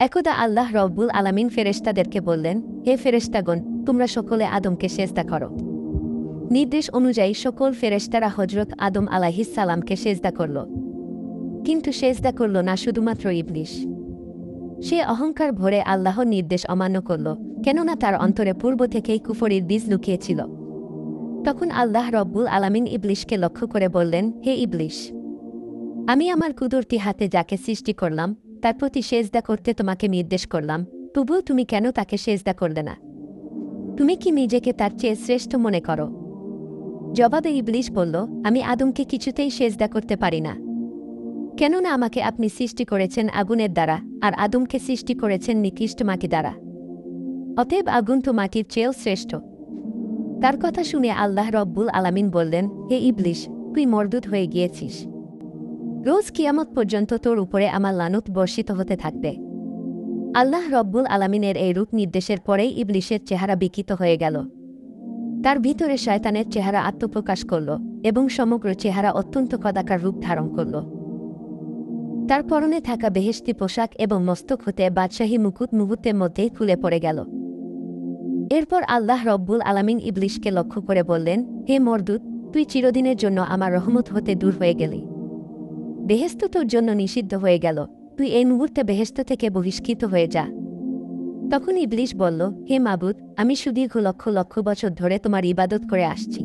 একদা আল্লাহ রব্বুল আলামিন ফেরেশতাদেরকে বললেন, হে ফেরেশতাগণ, তোমরা সকলে আদমকে সেজদা করো। নির্দেশ অনুযায়ী সকল ফেরেশতারা হজরত আদম আলাইহিস সালামকে সেজদা করল। কিন্তু সেজদা করল না শুধুমাত্র ইবলিস। সে অহংকার ভরে আল্লাহর নির্দেশ অমান্য করল, কেননা তার অন্তরে পূর্ব থেকেই কুফরির বীজ লুকিয়েছিল। তখন আল্লাহ রব্বুল আলামিন ইবলিসকে লক্ষ্য করে বললেন, হে ইবলিস, আমি আমার কুদরতি হাতে যাকে সৃষ্টি করলাম তার প্রতি সেজদা করতে তোমাকে নির্দেশ করলাম, তবুও তুমি কেন তাকে সেজদা করলে না? তুমি কি নিজেকে তার চেয়ে শ্রেষ্ঠ মনে করো? জবাবে ইবলিস বলল, আমি আদমকে কিছুতেই সেজদা করতে পারি না, কেননা আমাকে আপনি সৃষ্টি করেছেন আগুনের দ্বারা, আর আদমকে সৃষ্টি করেছেন নিকৃষ্ট মাটি দ্বারা। অতএব আগুন তো মাটির চেয়েও শ্রেষ্ঠ। তার কথা শুনে আল্লাহ রব্বুল আলামিন বললেন, হে ইবলিস, তুই মরদুদ হয়ে গিয়েছিস। রোজ কিয়ামত পর্যন্ত তোর উপরে আমার লানত বর্ষিত হতে থাকবে। আল্লাহ রব্বুল আলামিনের এই রূপ নির্দেশের পরেই ইবলিসের চেহারা বিকৃত হয়ে গেল। তার ভিতরে শয়তানের চেহারা আত্মপ্রকাশ করল এবং সমগ্র চেহারা অত্যন্ত কদাকার রূপ ধারণ করল। তার পরনে থাকা বেহেশতি পোশাক এবং মস্তক হতে বাদশাহী মুকুট মুহূর্তের মধ্যেই খুলে পড়ে গেল। এরপর আল্লাহ রব্বুল আলামিন ইবলিসকে লক্ষ্য করে বললেন, হে মরদুদ, তুই চিরদিনের জন্য আমার রহমত হতে দূর হয়ে গেলি। বেহেশত তোর জন্য নিষিদ্ধ হয়ে গেল, তুই এই মুহূর্তে বেহেশত থেকে বহিষ্কৃত হয়ে যা। তখন ইবলিস বলল, হে মাবুদ, আমি সুদীর্ঘ লক্ষ লক্ষ বছর ধরে তোমার ইবাদত করে আসছি,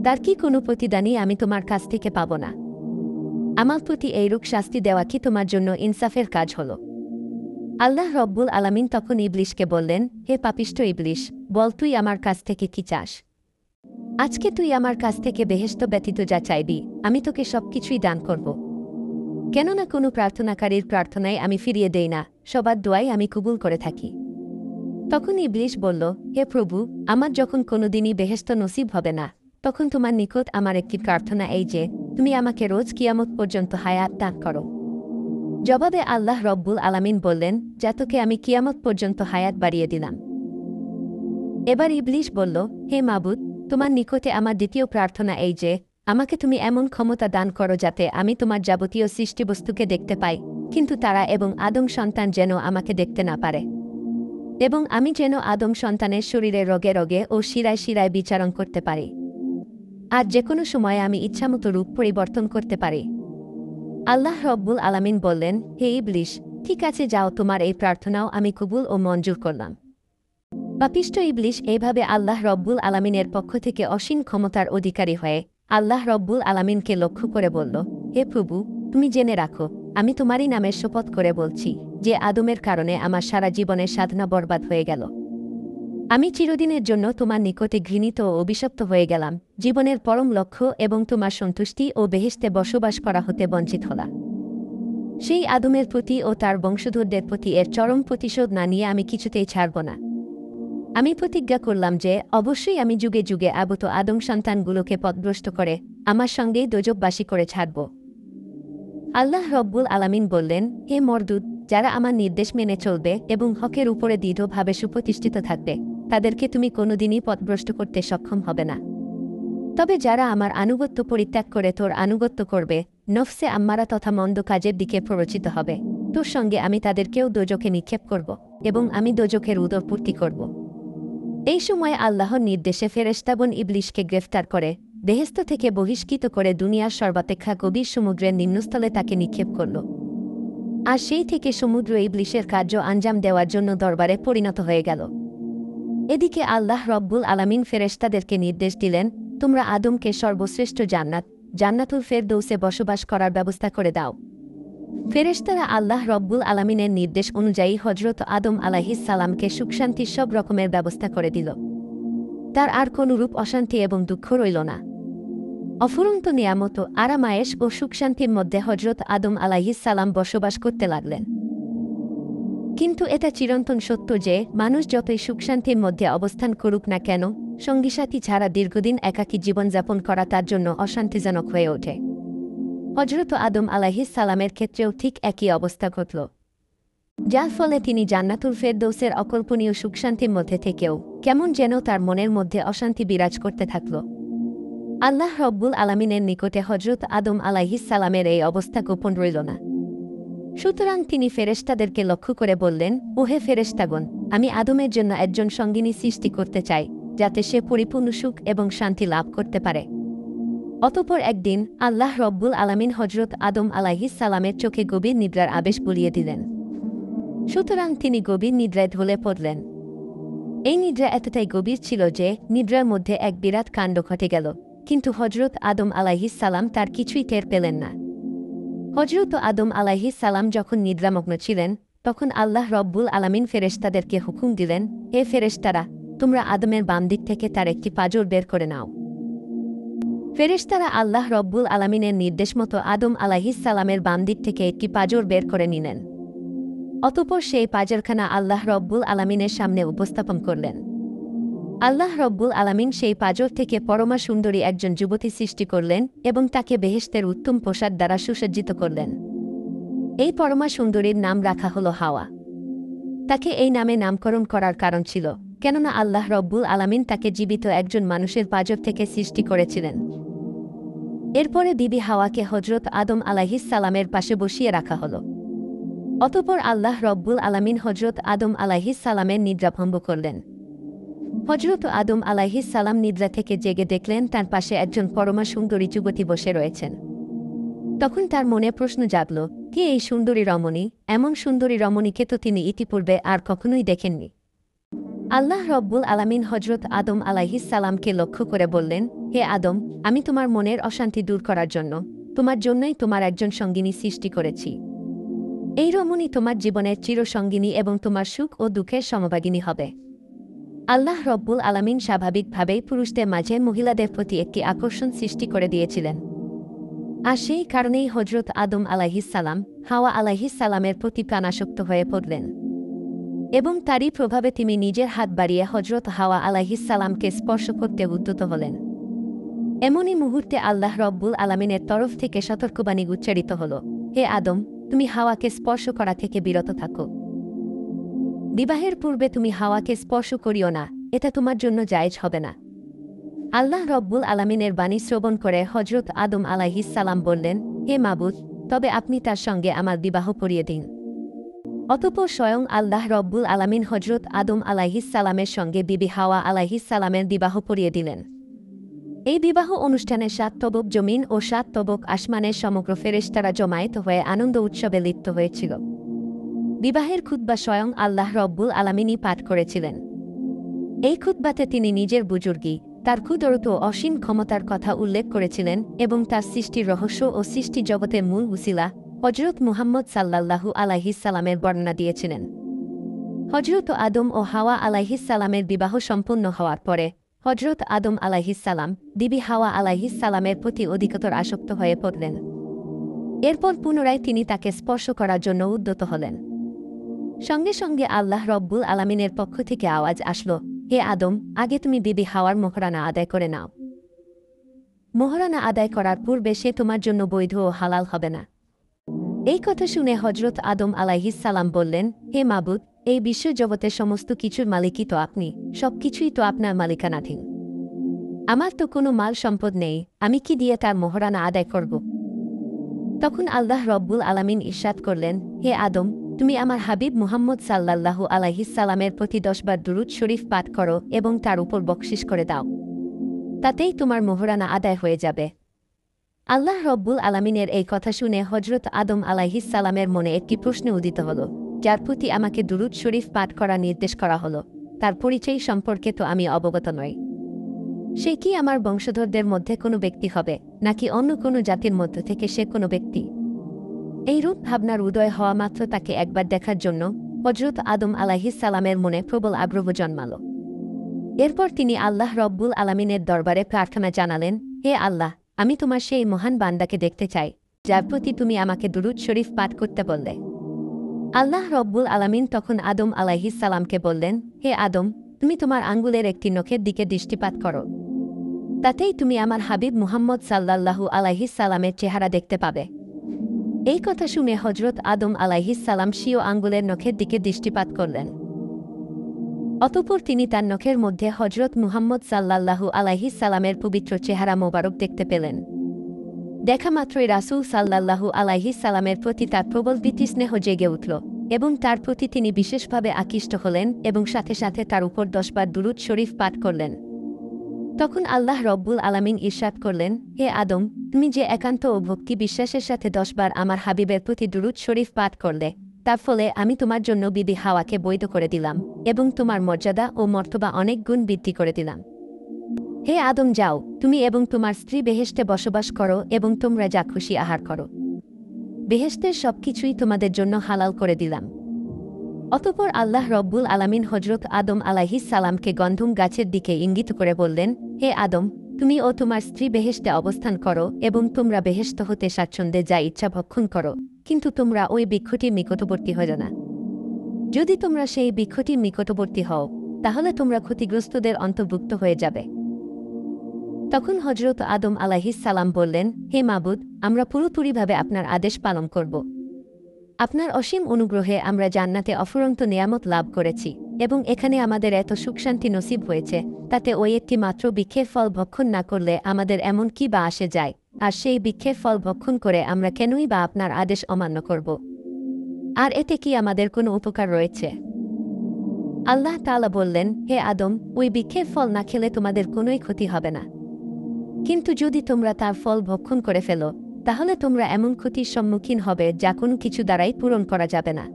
তার কি কোনো প্রতিদানই আমি তোমার কাছ থেকে পাব না? আমার প্রতি এইরূপ শাস্তি দেওয়া কি তোমার জন্য ইনসাফের কাজ হল? আল্লাহ রব্বুল আলামিন তখন ইবলিসকে বললেন, হে পাপিষ্ঠ ইবলিস, বল তুই আমার কাছ থেকে কি চাস? আজকে তুই আমার কাছ থেকে বেহেশত ব্যতীত যা চাইবি আমি তোকে সবকিছুই দান করব। কেননা কোনো প্রার্থনাকারীর প্রার্থনায় আমি ফিরিয়ে দেই না, সবার দোয়াই আমি কবুল করে থাকি। তখন ইবলিস বলল, হে প্রভু, আমার যখন কোনোদিনই বেহেশত নসিব হবে না, তখন তোমার নিকট আমার একটি প্রার্থনা এই যে, তুমি আমাকে রোজ কিয়ামত পর্যন্ত হায়াত দান করো। জবাবে আল্লাহ রব্বুল আলামিন বললেন, যা তোকে আমি কিয়ামত পর্যন্ত হায়াত বাড়িয়ে দিলাম। এবার ইবলিস বলল, হে মাবুদ, তোমার নিকটে আমার দ্বিতীয় প্রার্থনা এই যে, আমাকে তুমি এমন ক্ষমতা দান করো যাতে আমি তোমার যাবতীয় সৃষ্টিবস্তুকে দেখতে পাই, কিন্তু তারা এবং আদম সন্তান যেন আমাকে দেখতে না পারে, এবং আমি যেন আদম সন্তানের শরীরে রোগে রোগে ও শিরায় শিরায় বিচারণ করতে পারি, আর যে কোনো সময় আমি ইচ্ছামতো রূপ পরিবর্তন করতে পারি। আল্লাহ রব্বুল আলামিন বললেন, হে ইবলিস, ঠিক আছে, যাও, তোমার এই প্রার্থনাও আমি কবুল ও মঞ্জুর করলাম। পাপিষ্ঠ ইবলিস এইভাবে আল্লাহ রব্বুল আলামিনের পক্ষ থেকে অসীম ক্ষমতার অধিকারী হয়ে আল্লাহ রব্বুল আলামিনকে লক্ষ্য করে বলল, হে প্রভু, তুমি জেনে রাখো, আমি তোমারই নামের শপথ করে বলছি যে আদমের কারণে আমার সারা জীবনের সাধনা বরবাদ হয়ে গেল। আমি চিরদিনের জন্য তোমার নিকটে ঘৃণিত ও অভিশপ্ত হয়ে গেলাম, জীবনের পরম লক্ষ্য এবং তোমার সন্তুষ্টি ও বেহেশতে বসবাস করা হতে বঞ্চিত হলাম। সেই আদমের প্রতি ও তার বংশধরদের প্রতি এর চরম প্রতিশোধ না নিয়ে আমি কিছুতেই ছাড়ব না। আমি প্রতিজ্ঞা করলাম যে অবশ্যই আমি যুগে যুগে আগত আদম সন্তানগুলোকে পথভ্রষ্ট করে আমার সঙ্গেই দোজখবাসী করে ছাড়ব। আল্লাহ রব্বুল আলামিন বললেন, হে মরদুদ, যারা আমার নির্দেশ মেনে চলবে এবং হকের উপরে দৃঢ়ভাবে সুপ্রতিষ্ঠিত থাকবে তাদেরকে তুমি কোনোদিনই পথভ্রষ্ট করতে সক্ষম হবে না। তবে যারা আমার আনুগত্য পরিত্যাগ করে তোর আনুগত্য করবে, নফসে আম্মারা তথা মন্দ কাজের দিকে প্ররোচিত হবে, তোর সঙ্গে আমি তাদেরকেও দোজখে নিক্ষেপ করব এবং আমি দোজখের উদরপূর্তি করব। এই সময় আল্লাহর নির্দেশে ফেরেশতাগণ ইবলিসকে গ্রেফতার করে বেহেশত থেকে বহিষ্কৃত করে দুনিয়ার সর্বাপেক্ষা গভীর সমুদ্রের নিম্নস্থলে তাকে নিক্ষেপ করল। আর সেই থেকে সমুদ্র ইবলিসের কার্য আঞ্জাম দেওয়ার জন্য দরবারে পরিণত হয়ে গেল। এদিকে আল্লাহ রব্বুল আলামিন ফেরেশতাদেরকে নির্দেশ দিলেন, তোমরা আদমকে সর্বশ্রেষ্ঠ জান্নাতুল ফেরদৌসে বসবাস করার ব্যবস্থা করে দাও। ফেরেশতারা আল্লাহ রব্বুল আলামিনের নির্দেশ অনুযায়ী হজরত আদম আলাইহিস সালামকে সুখশান্তির সব রকমের ব্যবস্থা করে দিল। তার আর কোনরূপ অশান্তি এবং দুঃখ রইল না। অফুরন্ত নিয়ামত, আরামায়েশ ও সুখশান্তির মধ্যে হজরত আদম আলাইহিস সালাম বসবাস করতে লাগলেন। কিন্তু এটা চিরন্তন সত্য যে মানুষ যতই সুখশান্তির মধ্যে অবস্থান করুক না কেন, সঙ্গীসাথী ছাড়া দীর্ঘদিন একাকী জীবনযাপন করা তার জন্য অশান্তিজনক হয়ে ওঠে। হজরত আদম আলাইহিস সালামের ক্ষেত্রেও ঠিক একই অবস্থা ঘটল, যার ফলে তিনি জান্নাতুল ফেরদৌসের অকল্পনীয় সুখশান্তির মধ্যে থেকেও কেমন যেন তার মনের মধ্যে অশান্তি বিরাজ করতে থাকল। আল্লাহ রব্বুল আলামিনের নিকটে হজরত আদম আলাইহিস সালামের এই অবস্থা গোপন রইল না। সুতরাং তিনি ফেরেশতাদেরকে লক্ষ্য করে বললেন, ওহে ফেরেশতাগণ, আমি আদমের জন্য একজন সঙ্গিনী সৃষ্টি করতে চাই, যাতে সে পরিপূর্ণ সুখ এবং শান্তি লাভ করতে পারে। অতঃপর একদিন আল্লাহ রব্বুল আলামিন হজরত আদম আলাইহিস সালামের চোখে গভীর নিদ্রার আবেশ বুলিয়ে দিলেন। সুতরাং তিনি গভীর নিদ্রায় ঢলে পড়লেন। এই নিদ্রা এতটাই গভীর ছিল যে নিদ্রার মধ্যে এক বিরাট কাণ্ড ঘটে গেল, কিন্তু হজরত আদম আলাইহিস সালাম তার কিছুই টের পেলেন না। হজরত আদম আলাইহিস সালাম যখন নিদ্রামগ্ন ছিলেন, তখন আল্লাহ রব্বুল আলামিন ফেরেশতাদেরকে হুকুম দিলেন, হে ফেরেশতারা, তোমরা আদমের বাম দিক থেকে তার একটি পাঁজর বের করে নাও। ফেরেশতারা আল্লাহ রব্বুল আলামিনের নির্দেশ মতো আদম আলাইহিস সালামের বাম দিক থেকে একটি পাঁজর বের করে নিলেন। অতঃপর সেই পাঁজরখানা আল্লাহ রব্বুল আলামিনের সামনে উপস্থাপন করলেন। আল্লাহ রব্বুল আলামিন সেই পাঁজর থেকে পরমা সুন্দরী একজন যুবতী সৃষ্টি করলেন এবং তাকে বেহেশতের উত্তম পোশাক দ্বারা সুসজ্জিত করলেন। এই পরমা সুন্দরীর নাম রাখা হল হাওয়া। তাকে এই নামে নামকরণ করার কারণ ছিল, কেননা আল্লাহ রব্বুল আলামিন তাকে জীবিত একজন মানুষের পাঁজর থেকে সৃষ্টি করেছিলেন। এরপরে বিবি হাওয়াকে হজরত আদম আলাইহিস সালামের পাশে বসিয়ে রাখা হল। অতঃপর আল্লাহ রব্বুল আলামিন হজরত আদম আলাইহিস সালামের নিদ্রা ভঙ্গ করলেন। হজরত আদম আলাইহিস সালাম নিদ্রা থেকে জেগে দেখলেন তার পাশে একজন পরমা সুন্দরী যুবতী বসে রয়েছেন। তখন তার মনে প্রশ্ন জাগল, কে এই সুন্দরী রমণী? এমন সুন্দরী রমণীকে তো তিনি ইতিপূর্বে আর কখনোই দেখেননি। আল্লাহ রব্বুল আলামিন হজরত আদম আলাইহিস সালামকে লক্ষ্য করে বললেন, হে আদম, আমি তোমার মনের অশান্তি দূর করার জন্য তোমার জন্যই তোমার একজন সঙ্গিনী সৃষ্টি করেছি। এই রমণী তোমার জীবনের চিরসঙ্গিনী এবং তোমার সুখ ও দুঃখের সমভাগিনী হবে। আল্লাহ রব্বুল আলামিন স্বাভাবিকভাবেই পুরুষদের মাঝে মহিলাদের প্রতি একটি আকর্ষণ সৃষ্টি করে দিয়েছিলেন। আর সেই কারণেই হজরত আদম আলাইহিস সালাম হাওয়া আলাইহিস সালামের প্রতি প্রাণাসক্ত হয়ে পড়লেন এবং তারই প্রভাবে তিনি নিজের হাত বাড়িয়ে হজরত হাওয়া আলাইহিস সালামকে স্পর্শ করতে উদ্যত হলেন। এমনই মুহূর্তে আল্লাহ রব্বুল আলামিনের তরফ থেকে সতর্কবাণী উচ্চারিত হল, হে আদম, তুমি হাওয়াকে স্পর্শ করা থেকে বিরত থাকো। বিবাহের পূর্বে তুমি হাওয়াকে স্পর্শ করিও না, এটা তোমার জন্য জায়েজ হবে না। আল্লাহ রব্বুল আলামিনের বাণী শ্রবণ করে হজরত আদম আলাইহিস সালাম বললেন, হে মাবুদ, তবে আপনি তার সঙ্গে আমার বিবাহ পড়িয়ে দিন। অতঃপর স্বয়ং আল্লাহ রব্বুল আলামিন হজরত আদম আলাইহিস সালামের সঙ্গে বিবি হাওয়া আলাইহিস সালামের বিবাহ পড়িয়ে দিলেন। এই বিবাহ অনুষ্ঠানে 7 তবক জমিন ও 7 তবক আসমানের সমগ্র ফেরেশতারা জমায়েত হয়ে আনন্দ উৎসবে লিপ্ত হয়েছিল। বিবাহের খুতবা স্বয়ং আল্লাহ রব্বুল আলামিনই পাঠ করেছিলেন। এই খুতবাতে তিনি নিজের বুজুর্গি, তার ক্ষুদরত ও অসীম ক্ষমতার কথা উল্লেখ করেছিলেন এবং তার সৃষ্টির রহস্য ও সৃষ্টি জগতের মূল উসিলা হজরত মুহাম্মদ সাল্লাল্লাহু আলাইহিস সালামের বর্ণনা দিয়েছিলেন। হজরত আদম ও হাওয়া আলাইহিস সালামের বিবাহ সম্পন্ন হওয়ার পরে হজরত আদম আলাইহিস সালাম বিবি হাওয়া আলাইহিস সালামের প্রতি অধিকতর আসক্ত হয়ে পড়লেন। এরপর পুনরায় তিনি তাকে স্পর্শ করার জন্য উদ্যত হলেন। সঙ্গে সঙ্গে আল্লাহ রব্বুল আলামিনের পক্ষ থেকে আওয়াজ আসলো, হে আদম, আগে তুমি বিবি হাওয়ার মোহরানা আদায় করে নাও। মোহরানা আদায় করার পূর্বে সে তোমার জন্য বৈধ ও হালাল হবে না। এই কথা শুনে হজরত আদম আলাইহিস সালাম বললেন, হে মাবুদ, এই বিশ্ব জগতের সমস্ত কিছুর মালিকই তো আপনি, সবকিছুই তো আপনার মালিকানাধীন। আমার তো কোনো মাল সম্পদ নেই, আমি কি দিয়ে তার মোহরানা আদায় করব? তখন আল্লাহ রব্বুল আলামিন ইরশাদ করলেন, হে আদম, তুমি আমার হাবিব মুহাম্মদ সাল্লাল্লাহু আলাইহিস সালামের প্রতি 10 বার দুরূদ শরীফ পাঠ করো এবং তার উপর বকশিশ করে দাও। তাতেই তোমার মোহরানা আদায় হয়ে যাবে। আল্লাহ রব্বুল আলামিনের এই কথা শুনে হজরত আদম আলাইহিস সালামের মনে একটি প্রশ্ন উদিত হল, যার প্রতি আমাকে দুরূদ শরীফ পাঠ করার নির্দেশ করা হল, তার পরিচয় সম্পর্কে তো আমি অবগত নই। সে কি আমার বংশধরদের মধ্যে কোনো ব্যক্তি হবে, নাকি অন্য কোনো জাতির মধ্য থেকে সে কোনো ব্যক্তি? এই রূপ ভাবনার উদয় হওয়া মাত্র তাকে একবার দেখার জন্য হজরত আদম আলাইহিস সালামের মনে প্রবল আগ্রহ জন্মাল। এরপর তিনি আল্লাহ রব্বুল আলামিনের দরবারে প্রার্থনা জানালেন, হে আল্লাহ, আমি তোমার সেই মহান বান্দাকে দেখতে চাই, যার প্রতি তুমি আমাকে দুরূদ শরীফ পাঠ করতে বললে। আল্লাহ রব্বুল আলামিন তখন আদম আলাইহিস সালামকে বললেন, হে আদম, তুমি তোমার আঙ্গুলের একটি নখের দিকে দৃষ্টিপাত করো। তাতেই তুমি আমার হাবিব মুহাম্মদ সাল্লাল্লাহু আলাইহিস সালামের চেহারা দেখতে পাবে। এই কথা শুনে হজরত আদম আলাইহিস সালাম স্বীয় আঙ্গুলের নখের দিকে দৃষ্টিপাত করলেন। অতঃপর তিনি তার নখের মধ্যে হজরত মুহাম্মদ সাল্লাল্লাহু আলাইহিস সালামের পবিত্র চেহারা মোবারক দেখতে পেলেন। দেখা মাত্রই রাসূল সাল্লাল্লাহু আলাইহি সাল্লামের প্রতি তার প্রবল স্নেহ জেগে উঠল এবং তার প্রতি তিনি বিশেষভাবে আকৃষ্ট হলেন এবং সাথে সাথে তার উপর 10 বার দুরূদ শরীফ পাঠ করলেন। তখন আল্লাহ রব্বুল আলামিন ইরশাদ করলেন, হে আদম, তুমি যে একান্ত ও ভক্তি বিশ্বাসের সাথে 10 বার আমার হাবিবের প্রতি দুরূদ শরীফ পাঠ করলে, তার ফলে আমি তোমার জন্য বিবি হাওয়াকে বৈধ করে দিলাম এবং তোমার মর্যাদা ও মর্তবা অনেক গুণ বৃদ্ধি করে দিলাম। হে আদম, যাও, তুমি এবং তোমার স্ত্রী বেহেশতে বসবাস করো এবং তোমরা যা খুশি আহার করো। বেহেশতের সবকিছুই তোমাদের জন্য হালাল করে দিলাম। অতঃপর আল্লাহ রব্বুল আলামিন হজরত আদম আলাইহিস সালামকে গন্ধম গাছের দিকে ইঙ্গিত করে বললেন, হে আদম, তুমি ও তোমার স্ত্রী বেহেশতে অবস্থান করো এবং তোমরা বেহেশত হতে স্বাচ্ছন্দ্যে যা ইচ্ছা ভক্ষণ করো, কিন্তু তোমরা ওই বৃক্ষটির নিকটবর্তী হও না। যদি তোমরা সেই বৃক্ষটির নিকটবর্তী হও, তাহলে তোমরা ক্ষতিগ্রস্তদের অন্তর্ভুক্ত হয়ে যাবে। তখন হজরত আদম আলাইহিস সালাম বললেন, হে মাবুদ, আমরা পুরোপুরিভাবে আপনার আদেশ পালন করব। আপনার অসীম অনুগ্রহে আমরা জান্নাতে অফুরন্ত নিয়ামত লাভ করেছি এবং এখানে আমাদের এত সুখশান্তি নসিব হয়েছে, তাতে ওই একটি মাত্র বৃক্ষের ফল ভক্ষণ না করলে আমাদের এমন কি বা আসে যায়, আর সেই বৃক্ষের ফল ভক্ষণ করে আমরা কেনই বা আপনার আদেশ অমান্য করব? আর এতে কি আমাদের কোনো উপকার রয়েছে? আল্লাহ তাআলা বললেন, হে আদম, ওই বৃক্ষের ফল না খেলে তোমাদের কোনোই ক্ষতি হবে না, কিন্তু যদি তোমরা তার ফল ভক্ষণ করে ফেলো, তাহলে তোমরা এমন ক্ষতির সম্মুখীন হবে যা কোনো কিছু দ্বারাই পূরণ করা যাবে না।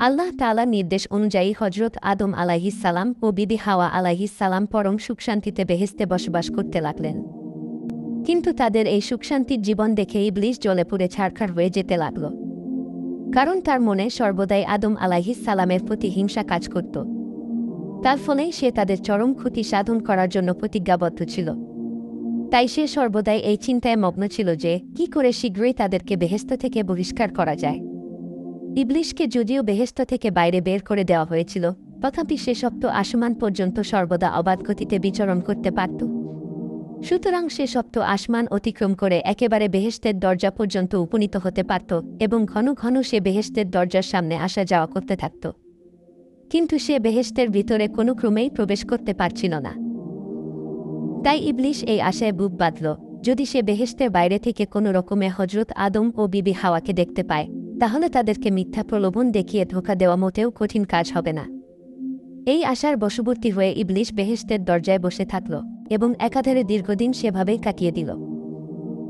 আল্লাহ তাআলার নির্দেশ অনুযায়ী হজরত আদম আলাইহিস সালাম ও বিবি হাওয়া আলাইহিস সালাম পরম সুখশান্তিতে বেহেশতে বসবাস করতে লাগলেন। কিন্তু তাদের এই সুখশান্তির জীবন দেখে ইবলিস জ্বলে পুড়ে ছারখার হয়ে যেতে লাগল, কারণ তার মনে সর্বদাই আদম আলাইহিস সালামের প্রতি হিংসা কাজ করত। তার ফলে সে তাদের চরম ক্ষতি সাধন করার জন্য প্রতিজ্ঞাবদ্ধ ছিল। তাই সে সর্বদাই এই চিন্তায় মগ্ন ছিল যে কি করে শীঘ্রই তাদেরকে বেহেশত থেকে বহিষ্কার করা যায়। ইবলিসকে যদিও বেহেশত থেকে বাইরে বের করে দেওয়া হয়েছিল, তথাপি সে সপ্ত আসমান পর্যন্ত সর্বদা অবাধ গতিতে বিচরণ করতে পারত। সুতরাং সে সপ্ত আসমান অতিক্রম করে একেবারে বেহেশতের দরজা পর্যন্ত উপনীত হতে পারত এবং ঘন ঘন সে বেহেশতের দরজার সামনে আসা যাওয়া করতে থাকত। কিন্তু সে বেহেশতের ভিতরে কোনো ক্রমেই প্রবেশ করতে পারছিল না। তাই ইবলিস এই আশায় বুক বাঁধল, যদি সে বেহেশতের বাইরে থেকে কোনো রকমে হজরত আদম ও বিবি হাওয়াকে দেখতে পায়, তাহলে তাদেরকে মিথ্যা প্রলোভন দেখিয়ে ধোঁকা দেওয়া মোটেও কঠিন কাজ হবে না। এই আশার বশবর্তী হয়ে ইবলিস বেহেশতের দরজায় বসে থাকল এবং একাধারে দীর্ঘদিন সেভাবেই কাটিয়ে দিল।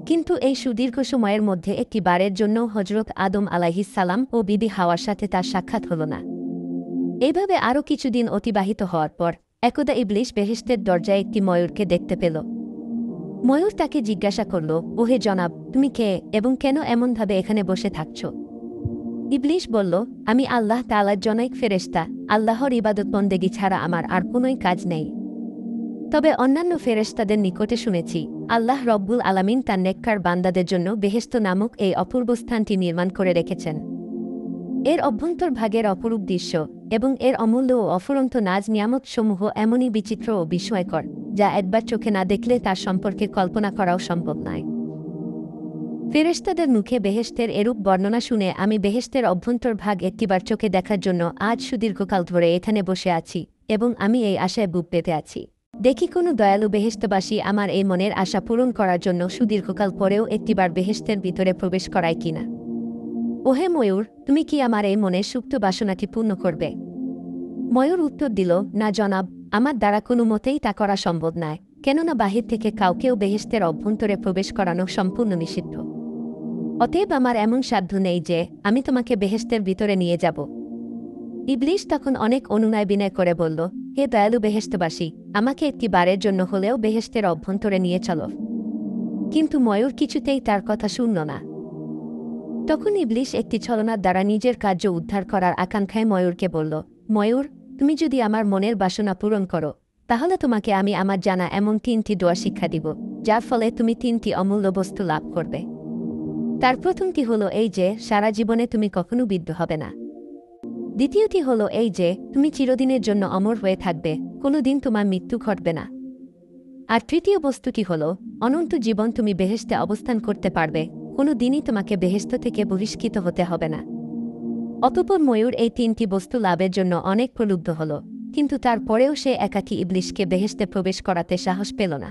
কিন্তু এই সুদীর্ঘ সময়ের মধ্যে একটি বারের জন্য হজরত আদম আলাইহিস সালাম ও বিবি হাওয়ার সাথে তার সাক্ষাৎ হল না। এইভাবে আরও কিছুদিন অতিবাহিত হওয়ার পর একদা ইবলিস বেহেশতের দরজায় একটি ময়ূরকে দেখতে পেল। ময়ূর তাকে জিজ্ঞাসা করল, ওহে জনাব, তুমি কে এবং কেন এমনভাবে এখানে বসে থাকছ? ইবলিস বলল, আমি আল্লাহ তাআলার জনৈক ফেরেশতা, আল্লাহর ইবাদত বন্দেগী ছাড়া আমার আর কোনোই কাজ নেই। তবে অন্যান্য ফেরেশতাদের নিকটে শুনেছি, আল্লাহ রব্বুল আলামিন তার নেককার বান্দাদের জন্য বেহেশত নামক এই অপূর্ব স্থানটি নির্মাণ করে রেখেছেন। এর অভ্যন্তরভাগের অপরূপ দৃশ্য এবং এর অমূল্য ও অফুরন্ত নাজ নিয়ামতসমূহ এমনই বিচিত্র ও বিস্ময়কর, যা একবার চোখে না দেখলে তার সম্পর্কে কল্পনা করাও সম্ভব নয়। ফেরেশতাদের মুখে বেহেশতের এরূপ বর্ণনা শুনে আমি বেহেশতের অভ্যন্তরভাগ একটিবার চোখে দেখার জন্য আজ সুদীর্ঘকাল ধরে এখানে বসে আছি এবং আমি এই আশায় বুক পেতে আছি। দেখি কোনো দয়ালু বেহেশতবাসী আমার এই মনের আশা পূরণ করার জন্য সুদীর্ঘকাল পরেও একটিবার বেহেশতের ভিতরে প্রবেশ করায় কিনা। ওহে ময়ূর, তুমি কি আমার এই মনের সুপ্ত বাসনাটি পূর্ণ করবে? ময়ূর উত্তর দিল, না জনাব, আমার দ্বারা কোনো মতেই তা করা সম্ভব নয়, কেননা বাহির থেকে কাউকেও বেহেশতের অভ্যন্তরে প্রবেশ করানো সম্পূর্ণ নিষিদ্ধ। অতএব আমার এমন সাধ্য নেই যে আমি তোমাকে বেহেশতের ভিতরে নিয়ে যাব। ইবলিস তখন অনেক অনুনয় বিনয় করে বলল, হে দয়ালু বেহেশতবাসী, আমাকে একটি বারের জন্য হলেও বেহেশতের অভ্যন্তরে নিয়ে চলো। কিন্তু ময়ূর কিছুতেই তার কথা শুনল না। তখন ইবলিস একটি ছলনার দ্বারা নিজের কার্য উদ্ধার করার আকাঙ্ক্ষায় ময়ূরকে বলল, ময়ূর, তুমি যদি আমার মনের বাসনা পূরণ করো, তাহলে তোমাকে আমি আমার জানা এমন 3টি দোয়া শিক্ষা দিব, যার ফলে তুমি 3টি অমূল্য বস্তু লাভ করবে। তার প্রথমটি হলো এই যে সারা জীবনে তুমি কখনো বিদ্ধ হবে না। দ্বিতীয়টি হলো এই যে তুমি চিরদিনের জন্য অমর হয়ে থাকবে, কোনোদিন তোমার মৃত্যু ঘটবে না। আর তৃতীয় বস্তুটি হলো অনন্ত জীবন তুমি বেহেশতে অবস্থান করতে পারবে, কোনো দিনই তোমাকে বেহেশত থেকে বহিষ্কৃত হতে হবে না। অতঃপর ময়ূর এই 3টি বস্তু লাভের জন্য অনেক প্রলুব্ধ হল, কিন্তু তারপরেও সে একাকী ইবলিসকে বেহেশতে প্রবেশ করাতে সাহস পেল না।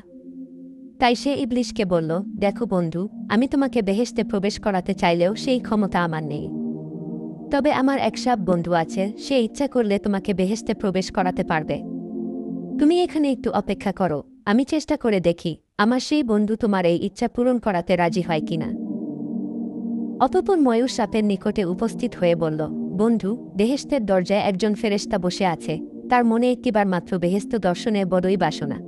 তাই সে ইবলিশকে বলল, দেখো বন্ধু, আমি তোমাকে বেহেশতে প্রবেশ করাতে চাইলেও সেই ক্ষমতা আমার নেই। তবে আমার এক সাপ বন্ধু আছে, সে ইচ্ছা করলে তোমাকে বেহেশতে প্রবেশ করাতে পারবে। তুমি এখানে একটু অপেক্ষা করো, আমি চেষ্টা করে দেখি আমার সেই বন্ধু তোমার এই ইচ্ছা পূরণ করাতে রাজি হয় কিনা। অতঃপর ময়ূর সাপের নিকটে উপস্থিত হয়ে বলল, বন্ধু, বেহেশতের দরজায় একজন ফেরেশতা বসে আছে, তার মনে একটিবার মাত্র বেহেশত দর্শনের বড়ই বাসনা।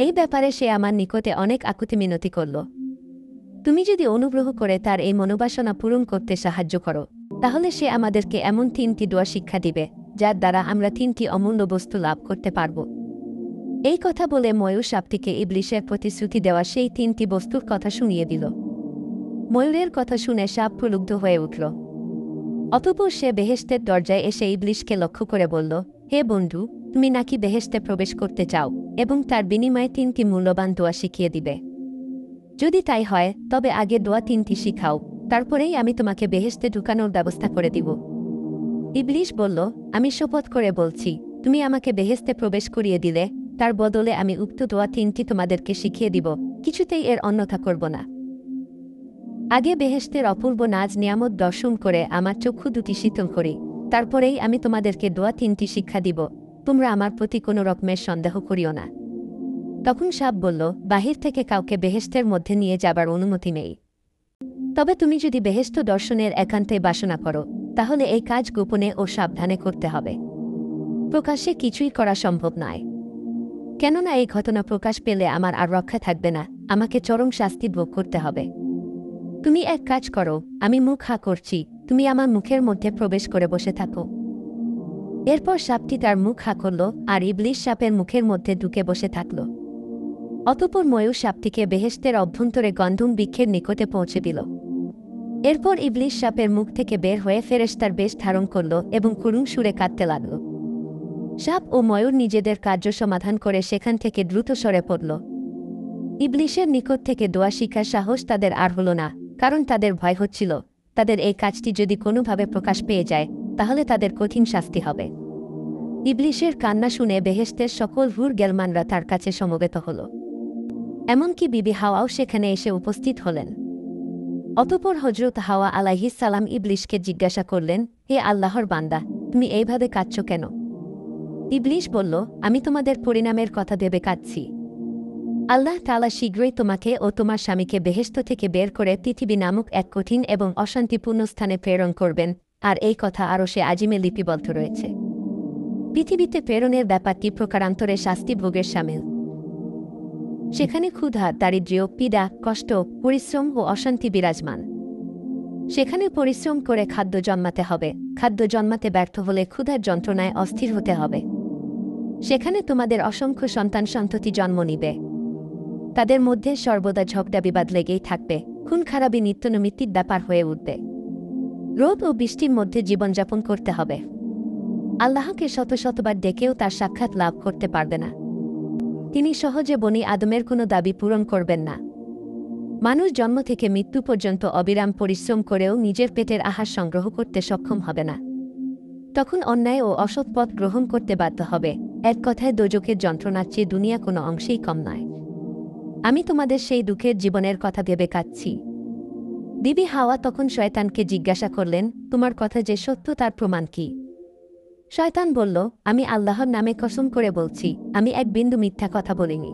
এই ব্যাপারে সে আমার নিকটে অনেক আকুতি মিনতি করল। তুমি যদি অনুগ্রহ করে তার এই মনোবাসনা পূরণ করতে সাহায্য করো, তাহলে সে আমাদেরকে এমন 3টি দোয়া শিক্ষা দিবে, যার দ্বারা আমরা 3টি অমূল্য বস্তু লাভ করতে পারব। এই কথা বলে ময়ূর সাপটিকে ইবলিশের প্রতিশ্রুতি দেওয়া সেই 3টি বস্তুর কথা শুনিয়ে দিল। ময়ূরের কথা শুনে সাপ প্রলুব্ধ হয়ে উঠল। অতঃপর সে বেহেশতের দরজায় এসে ইবলিশকে লক্ষ্য করে বলল, হে বন্ধু, তুমি নাকি বেহেশতে প্রবেশ করতে চাও এবং তার বিনিময়ে 3টি মূল্যবান দোয়া শিখিয়ে দিবে। যদি তাই হয় তবে আগে দোয়া 3টি শিখাও, তারপরেই আমি তোমাকে বেহেশতে ঢুকানোর ব্যবস্থা করে দিব। ইবলিশ বলল, আমি শপথ করে বলছি, তুমি আমাকে বেহেশতে প্রবেশ করিয়ে দিলে তার বদলে আমি উক্ত দোয়া 3টি তোমাদেরকে শিখিয়ে দিব, কিছুতেই এর অন্যথা করব না। আগে বেহেশতের অপূর্ব নাজ নিয়ামত দর্শন করে আমার চক্ষু দুটি শীতল করি, তারপরেই আমি তোমাদেরকে দোয়া 3টি শিক্ষা দিব, তোমরা আমার প্রতি কোনো রকমের সন্দেহ করিও না। তখন সাপ বলল, বাহির থেকে কাউকে বেহেশতের মধ্যে নিয়ে যাবার অনুমতি নেই। তবে তুমি যদি বেহেশত দর্শনের একান্তে বাসনা করো, তাহলে এই কাজ গোপনে ও সাবধানে করতে হবে। প্রকাশ্যে কিছুই করা সম্ভব নয়, কেননা এই ঘটনা প্রকাশ পেলে আমার আর রক্ষা থাকবে না, আমাকে চরম শাস্তি ভোগ করতে হবে। তুমি এক কাজ করো, আমি মুখ হা করছি, তুমি আমার মুখের মধ্যে প্রবেশ করে বসে থাকো। এরপর সাপটি তার মুখ হা করল আর ইবলিশ সাপের মুখের মধ্যে ঢুকে বসে থাকল। অতঃপর ময়ূর সাপটিকে বেহেশতের অভ্যন্তরে গন্ধম বৃক্ষের নিকটে পৌঁছে দিল। এরপর ইবলিশ সাপের মুখ থেকে বের হয়ে ফেরেশতার বেশ ধারণ করল এবং করুণ সুরে কাঁদতে লাগল। সাপ ও ময়ূর নিজেদের কার্য সমাধান করে সেখান থেকে দ্রুত সরে পড়ল। ইবলিশের নিকট থেকে দোয়া শিখার সাহস তাদের আর হল না, কারণ তাদের ভয় হচ্ছিল তাদের এই কাজটি যদি কোনোভাবে প্রকাশ পেয়ে যায় তাহলে তাদের কঠিন শাস্তি হবে। ইবলিশের কান্না শুনে বেহেশতের সকল হুর গেলমানরা তার কাছে সমবেত হল। এমনকি বিবি হাওয়াও সেখানে এসে উপস্থিত হলেন। অতঃপর হজরত হাওয়া আলাইহিস সালাম ইবলিশকে জিজ্ঞাসা করলেন, হে আল্লাহর বান্দা, তুমি এইভাবে কাঁদছ কেন? ইবলিশ বলল, আমি তোমাদের পরিণামের কথা ভেবে কাঁদছি। আল্লাহ তাআলা শীঘ্রই তোমাকে ও তোমার স্বামীকে বেহেশত থেকে বের করে পৃথিবী নামক এক কঠিন এবং অশান্তিপূর্ণ স্থানে প্রেরণ করবেন, আর এই কথা আরশে আজিমে লিপিবদ্ধ রয়েছে। পৃথিবীতে প্রেরণের ব্যাপারটি প্রকারান্তরে শাস্তি ভোগের শামিল। সেখানে ক্ষুধা, দারিদ্র্য, পীড়া, কষ্ট, পরিশ্রম ও অশান্তি বিরাজমান। সেখানে পরিশ্রম করে খাদ্য জন্মাতে হবে, খাদ্য জন্মাতে ব্যর্থ হলে ক্ষুধার যন্ত্রণায় অস্থির হতে হবে। সেখানে তোমাদের অসংখ্য সন্তান সন্ততি জন্ম নিবে, তাদের মধ্যে সর্বদা ঝগড়া বিবাদ লেগেই থাকবে, খুন খারাপি নিত্যনৈমিত্তিক ব্যাপার হয়ে উঠবে। রোদ ও বৃষ্টির মধ্যে জীবনযাপন করতে হবে। আল্লাহকে শত শতবার ডেকেও তার সাক্ষাৎ লাভ করতে পারবে না। তিনি সহজে বনি আদমের কোনো দাবি পূরণ করবেন না। মানুষ জন্ম থেকে মৃত্যু পর্যন্ত অবিরাম পরিশ্রম করেও নিজের পেটের আহার সংগ্রহ করতে সক্ষম হবে না। তখন অন্যায় ও অসৎ পথ গ্রহণ করতে বাধ্য হবে। এক কথায় দোজখের যন্ত্রণার চেয়ে দুনিয়া কোনো অংশেই কম নয়। আমি তোমাদের সেই দুঃখের জীবনের কথা ভেবে কাঁদছি। বিবি হাওয়া তখন শয়তানকে জিজ্ঞাসা করলেন, তোমার কথা যে সত্য তার প্রমাণ কি? শয়তান বলল, আমি আল্লাহর নামে কসম করে বলছি, আমি এক বিন্দু মিথ্যা কথা বলিনি।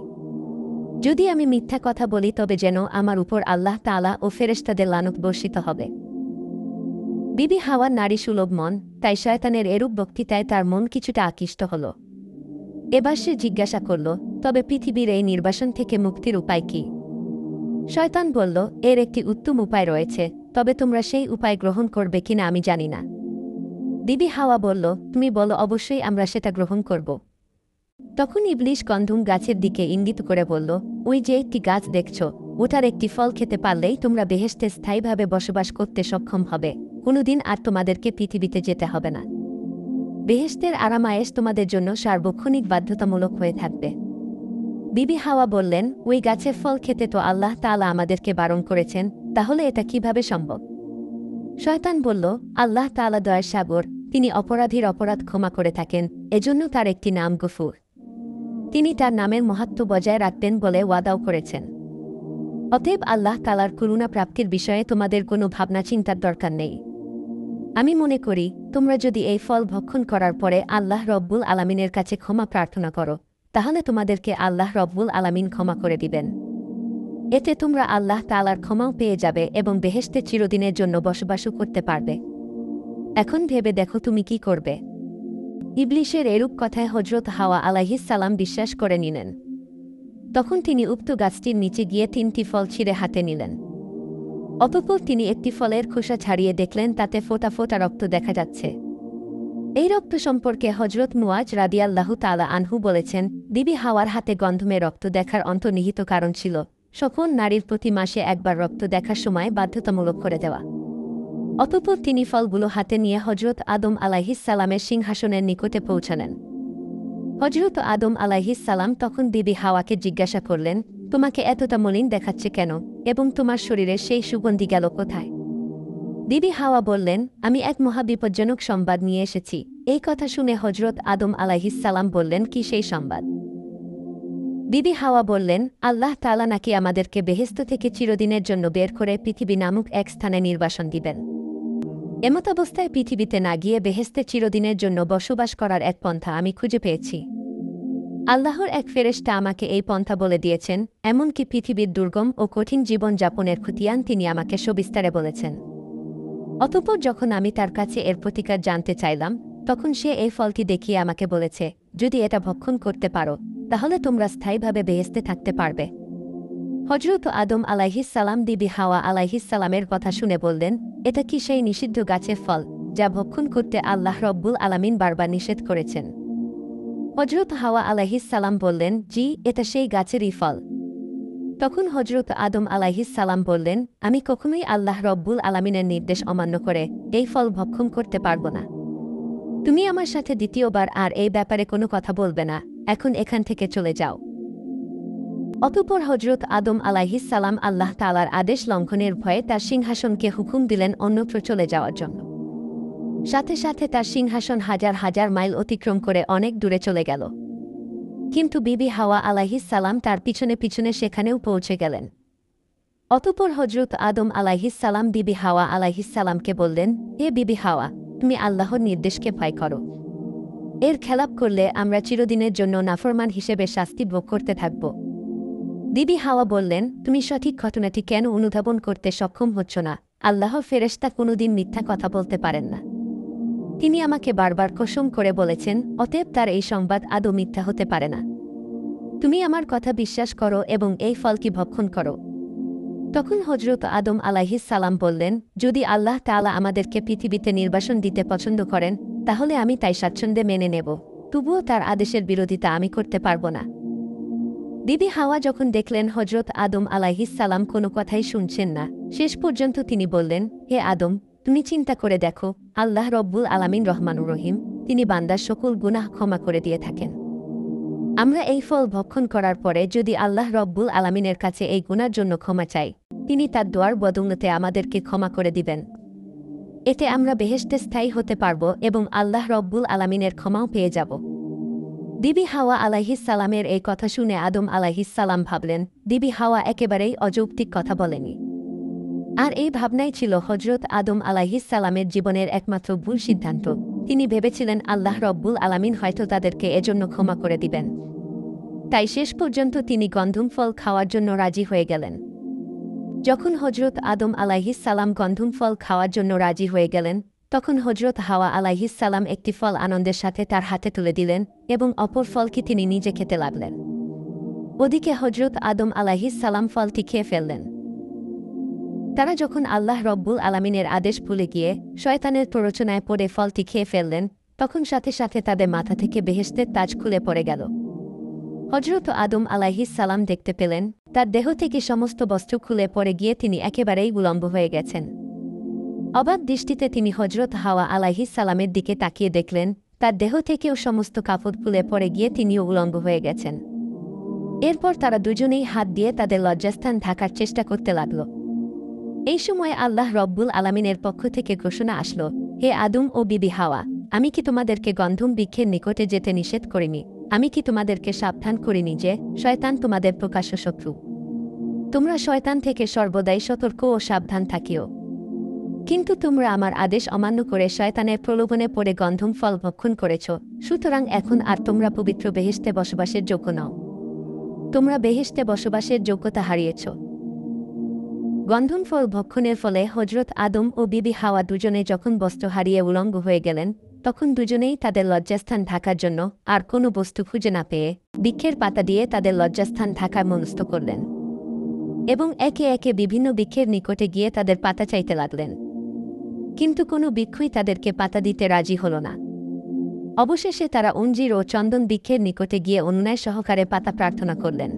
যদি আমি মিথ্যা কথা বলি তবে যেন আমার উপর আল্লাহ তাআলা ও ফেরেশতাদের লানত বর্ষিত হবে। বিবি হাওয়ার নারী সুলভ মন, তাই শয়তানের এরূপ বক্তৃতায় তার মন কিছুটা আকৃষ্ট হল। এবার সে জিজ্ঞাসা করল, তবে পৃথিবীর এই নির্বাসন থেকে মুক্তির উপায় কি? শয়তান বলল, এর একটি উত্তম উপায় রয়েছে, তবে তোমরা সেই উপায় গ্রহণ করবে কিনা আমি জানি না। বিবি হাওয়া বলল, তুমি বলো, অবশ্যই আমরা সেটা গ্রহণ করব। তখন ইবলিশ গন্ধম গাছের দিকে ইঙ্গিত করে বলল, ওই যে একটি গাছ দেখছ, ওটার একটি ফল খেতে পারলেই তোমরা বেহেশতে স্থায়ীভাবে বসবাস করতে সক্ষম হবে, কোনোদিন আর তোমাদেরকে পৃথিবীতে যেতে হবে না। বেহেশতের আরামায়েশ তোমাদের জন্য সার্বক্ষণিক বাধ্যতামূলক হয়ে থাকবে। বিবি হাওয়া বললেন, ওই গাছের ফল খেতে তো আল্লাহ তাআলা আমাদেরকে বারণ করেছেন, তাহলে এটা কিভাবে সম্ভব? শয়তান বলল, আল্লাহ তাআলা দয়ার সাগর, তিনি অপরাধীর অপরাধ ক্ষমা করে থাকেন, এজন্য তার একটি নাম গফুর। তিনি তার নামের মাহাত্ম্য বজায় রাখবেন বলে ওয়াদাও করেছেন। অতএব আল্লাহ তাআলার করুণা প্রাপ্তির বিষয়ে তোমাদের কোনো ভাবনা চিন্তার দরকার নেই। আমি মনে করি তোমরা যদি এই ফল ভক্ষণ করার পরে আল্লাহ রব্বুল আলামিনের কাছে ক্ষমা প্রার্থনা করো, তাহলে তোমাদেরকে আল্লাহ রব্বুল আলামিন ক্ষমা করে দিবেন। এতে তোমরা আল্লাহ তাআলার ক্ষমাও পেয়ে যাবে এবং বেহেশতে চিরদিনের জন্য বসবাসও করতে পারবে। এখন ভেবে দেখো তুমি কি করবে। ইবলিশের এরূপ কথায় হযরত হাওয়া আলাইহিস সালাম বিশ্বাস করে নিলেন। তখন তিনি উক্ত গাছটির নিচে গিয়ে 3টি ফল ছিঁড়ে হাতে নিলেন। অতঃপর তিনি একটি ফলের খোসা ছাড়িয়ে দেখলেন তাতে ফোঁটা ফোঁটা রক্ত দেখা যাচ্ছে। এই রক্ত সম্পর্কে হযরত মুয়াজ রাদিয়াল্লাহু তাআলা আনহু বলেছেন, বিবি হাওয়ার হাতে গন্ধমে রক্ত দেখার অন্তর্নিহিত কারণ ছিল সকল নারীর প্রতি মাসে একবার রক্ত দেখার সময় বাধ্যতামূলক করে দেওয়া। অতঃপর তিনি ফলগুলো হাতে নিয়ে হযরত আদম আলাইহিস সালামের সিংহাসনের নিকটে পৌঁছালেন। হযরত আদম আলাইহিস সালাম তখন বিবি হাওয়াকে জিজ্ঞাসা করলেন, তোমাকে এতটা মলিন দেখাচ্ছে কেন এবং তোমার শরীরে সেই সুগন্ধি গেল কোথায়? বিবি হাওয়া বললেন, আমি এক মহাবিপজ্জনক সংবাদ নিয়ে এসেছি। এই কথা শুনে হযরত আদম আলাইহিস সালাম বললেন, কি সেই সংবাদ? বিবি হাওয়া বললেন, আল্লাহ তাআলা নাকি আমাদেরকে বেহেশত থেকে চিরদিনের জন্য বের করে পৃথিবী নামক এক স্থানে নির্বাসন দিবেন। এমতাবস্থায় পৃথিবীতে না গিয়ে বেহেশতে চিরদিনের জন্য বসবাস করার এক পন্থা আমি খুঁজে পেয়েছি। আল্লাহর এক ফেরেশতা আমাকে এই পন্থা বলে দিয়েছেন, এমনকি পৃথিবীর দুর্গম ও কঠিন জীবন যাপনের খতিয়ান তিনি আমাকে সবিস্তারে বলেছেন। অতঃপর যখন আমি তার কাছে এর প্রতিকার জানতে চাইলাম, তখন সে এই ফলটি দেখিয়ে আমাকে বলেছে, যদি এটা ভক্ষণ করতে পারো তাহলে তোমরা স্থায়ীভাবে বেহেশতে থাকতে পারবে। হযরত আদম আলাইহিস সালাম বিবি হাওয়া আলাইহিস সালামের কথা শুনে বললেন, এটা কি সেই নিষিদ্ধ গাছের ফল যা ভক্ষণ করতে আল্লাহ রব্বুল আলামিন বারবার নিষেধ করেছেন? হযরত হাওয়া আলাইহিস সালাম বললেন, জি, এটা সেই গাছেরই ফল। তখন হযরত আদম আলাইহিস সালাম বললেন, আমি কখনোই আল্লাহ রব্বুল আলামিনের নির্দেশ অমান্য করে এই ফল ভক্ষণ করতে পারব না। তুমি আমার সাথে দ্বিতীয়বার আর এই ব্যাপারে কোনো কথা বলবে না। এখন এখান থেকে চলে যাও। অতঃপর হযরত আদম আলাইহিস সালাম আল্লাহ তাআলার আদেশ লঙ্ঘনের ভয়ে তার সিংহাসনকে হুকুম দিলেন অন্যত্র চলে যাওয়ার জন্য। সাথে সাথে তার সিংহাসন হাজার হাজার মাইল অতিক্রম করে অনেক দূরে চলে গেল। কিন্তু বিবি হাওয়া আলাইহিস সালাম তার পিছনে পিছনে সেখানেও পৌঁছে গেলেন। অতঃপর হযরত আদম আলাইহিস সালাম বিবি হাওয়া আলাইহিস সালামকে বললেন, হে বিবি হাওয়া, তুমি আল্লাহর নির্দেশকে ভয় করো। এর খেলাপ করলে আমরা চিরদিনের জন্য নাফরমান হিসেবে শাস্তি ভোগ করতে থাকব। বিবি হাওয়া বললেন, তুমি সঠিক ঘটনাটি কেন অনুধাবন করতে সক্ষম হচ্ছ না? আল্লাহর ফেরেশতা কোনোদিন মিথ্যা কথা বলতে পারেন না। তিনি আমাকে বারবার কসম করে বলেছেন, অতএব তার এই সংবাদ আদৌ মিথ্যা হতে পারে না। তুমি আমার কথা বিশ্বাস করো এবং এই ফলকে ভক্ষণ করো। তখন হযরত আদম আলাইহিস সালাম বললেন, যদি আল্লাহ তাআলা আমাদেরকে পৃথিবীতে নির্বাসন দিতে পছন্দ করেন তাহলে আমি তাই স্বাচ্ছন্দ্যে মেনে নেব, তবুও তার আদেশের বিরোধিতা আমি করতে পারব না। বিবি হাওয়া যখন দেখলেন হযরত আদম আলাইহিস সালাম কোনো কথাই শুনছেন না, শেষ পর্যন্ত তিনি বললেন, হে আদম, তুমি চিন্তা করে দেখো, আল্লাহ রব্বুল আলামিন রহমানুর রহিম, তিনি বান্দার সকল গুনাহ ক্ষমা করে দিয়ে থাকেন। আমরা এই ফল ভক্ষণ করার পরে যদি আল্লাহ রব্বুল আলামিনের কাছে এই গুনার জন্য ক্ষমা চাই, তিনি তার দোয়ার বদৌলতে আমাদেরকে ক্ষমা করে দিবেন। এতে আমরা বেহেশতে স্থায়ী হতে পারব এবং আল্লাহ রব্বুল আলামিনের ক্ষমাও পেয়ে যাব। বিবি হাওয়া আলাইহিস সালামের এই কথা শুনে আদম আলাইহিস সালাম ভাবলেন, বিবি হাওয়া একেবারেই অযৌক্তিক কথা বলেনি। আর এই ভাবনাই ছিল হযরত আদম আলাইহিস সালামের জীবনের একমাত্র ভুল সিদ্ধান্ত। তিনি ভেবেছিলেন আল্লাহ রব্বুল আলামিন হয়তো তাদেরকে এজন্য ক্ষমা করে দিবেন। তাই শেষ পর্যন্ত তিনি গন্ধম ফল খাওয়ার জন্য রাজি হয়ে গেলেন। যখন হযরত আদম আলাইহিস সালাম গন্ধম ফল খাওয়ার জন্য রাজি হয়ে গেলেন, তখন হযরত হাওয়া আলাইহিস সালাম একটি ফল আনন্দের সাথে তার হাতে তুলে দিলেন এবং অপর ফলকে তিনি নিজে খেতে লাগলেন। ওদিকে হযরত আদম আলাইহিস সালাম ফলটি খেয়ে ফেললেন। তারা যখন আল্লাহ রব্বুল আলামিনের আদেশ ভুলে গিয়ে শয়তানের প্ররোচনায় পড়ে ফলটি খেয়ে ফেললেন, তখন সাথে সাথে তাদের মাথা থেকে বেহেশতের তাজ খুলে পড়ে গেল। হযরত আদম আলাইহিস সালাম দেখতে পেলেন তার দেহ থেকে সমস্ত বস্ত্র খুলে পড়ে গিয়ে তিনি একেবারেই উলম্ব হয়ে গেছেন। অবাক দৃষ্টিতে তিনি হযরত হাওয়া আলাইহিস সালামের দিকে তাকিয়ে দেখলেন তার দেহ থেকেও সমস্ত কাপড় খুলে পড়ে গিয়ে তিনিও উলম্ব হয়ে গেছেন। এরপর তারা দুজনেই হাত দিয়ে তাদের লজ্জাস্থান ঢাকার চেষ্টা করতে লাগল। এই সময় আল্লাহ রব্বুল আলামিনের পক্ষ থেকে ঘোষণা আসলো, হে আদম ও বিবি হাওয়া, আমি কি তোমাদেরকে গন্ধম বৃক্ষের নিকটে যেতে নিষেধ করিনি? আমি কি তোমাদেরকে সাবধান করিনি যে শয়তান তোমাদের প্রকাশ্য শত্রু? তোমরা শয়তান থেকে সর্বদাই সতর্ক ও সাবধান থাকিও। কিন্তু তোমরা আমার আদেশ অমান্য করে শয়তানের প্রলোভনে পড়ে গন্ধম ফল ভক্ষণ করেছ, সুতরাং এখন আর তোমরা পবিত্র বেহেশতে বসবাসের যোগ্য নও। তোমরা বেহেশতে বসবাসের যোগ্যতা হারিয়েছ। গন্ধম ফল ভক্ষণের ফলে হজরত আদম ও বিবি হাওয়া দুজনে যখন বস্ত্র হারিয়ে উলঙ্গ হয়ে গেলেন, তখন দুজনেই তাদের লজ্জাস্থান ঢাকার জন্য আর কোনো বস্তু খুঁজে না পেয়ে বৃক্ষের পাতা দিয়ে তাদের লজ্জাস্থান ঢাকার মনস্থ করলেন এবং একে একে বিভিন্ন বৃক্ষের নিকটে গিয়ে তাদের পাতা চাইতে লাগলেন। কিন্তু কোনো বৃক্ষই তাদেরকে পাতা দিতে রাজি হল না। অবশেষে তারা অঞ্জির ও চন্দন বৃক্ষের নিকটে গিয়ে অনুনয় সহকারে পাতা প্রার্থনা করলেন।